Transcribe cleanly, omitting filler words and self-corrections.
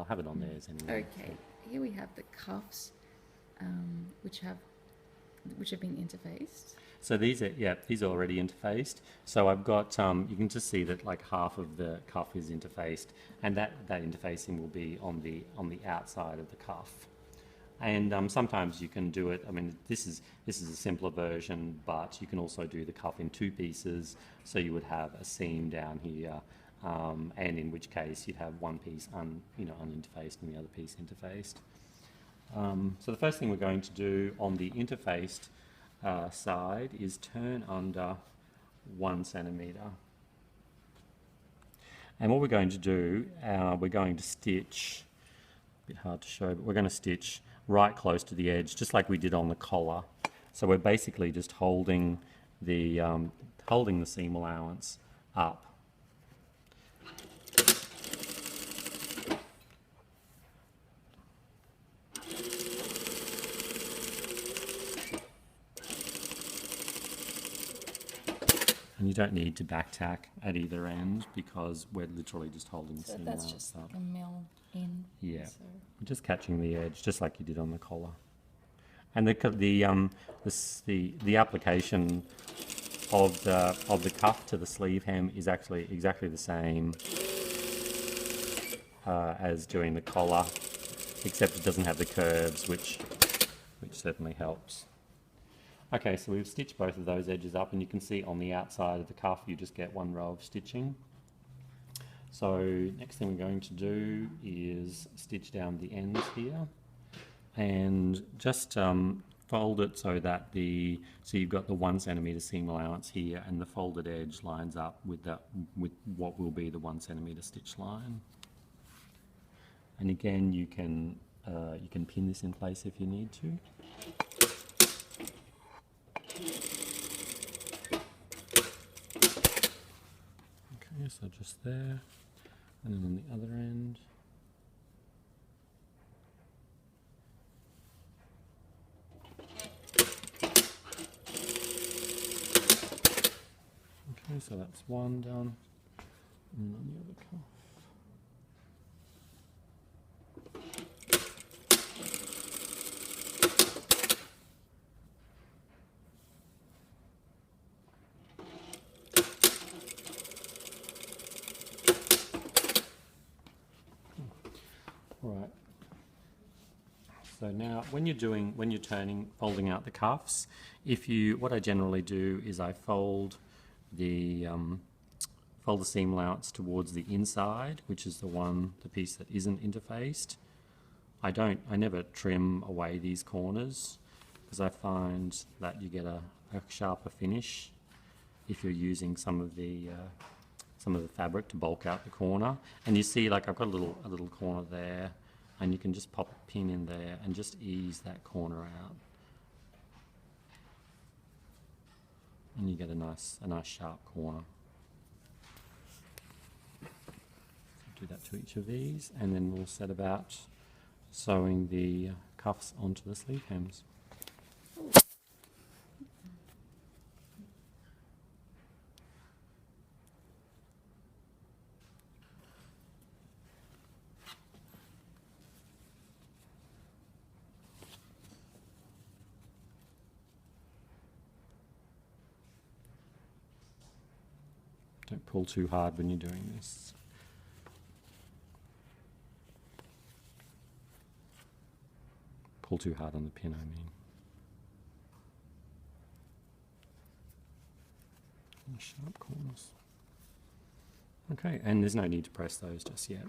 I'll have it on theirs anyway. Okay, here we have the cuffs, which have been interfaced. So these are already interfaced. So I've got you can just see that like half of the cuff is interfaced, and that interfacing will be on the outside of the cuff. And sometimes you can do it. I mean, this is a simpler version, but you can also do the cuff in two pieces. So you would have a seam down here, and in which case you'd have one piece uninterfaced and the other piece interfaced. So the first thing we're going to do on the interfaced side is turn under 1 centimetre. And what we're going to do, we're going to stitch, a bit hard to show, but we're going to stitch right close to the edge, just like we did on the collar. So we're basically just holding the seam allowance up. And you don't need to back tack at either end because we're literally just holding the seam allowance up. That's just like a mill in. Yeah, So. just catching the edge, just like you did on the collar. And the application of the cuff to the sleeve hem is actually exactly the same as doing the collar, except it doesn't have the curves, which certainly helps. Okay, so we've stitched both of those edges up, and you can see on the outside of the cuff you just get one row of stitching. So next thing we're going to do is stitch down the ends here, and just fold it so that so you've got the 1 centimetre seam allowance here, and the folded edge lines up with what will be the 1 centimetre stitch line. And again, you can pin this in place if you need to. Okay, so just there, and then on the other end. Okay, so that's one done, and then on the other cuff. Right. So now, when you're folding out the cuffs, what I generally do is I fold the seam allowance towards the inside, which is the piece that isn't interfaced. I never trim away these corners because I find that you get a sharper finish if you're using some of the fabric to bulk out the corner. And you see, like, I've got a little corner there, and you can just pop a pin in there and just ease that corner out, and you get a nice sharp corner. Do that to each of these, and then we'll set about sewing the cuffs onto the sleeve hems. Don't pull too hard when you're doing this. Pull too hard on the pin, I mean. And sharp corners. Okay, and there's no need to press those just yet.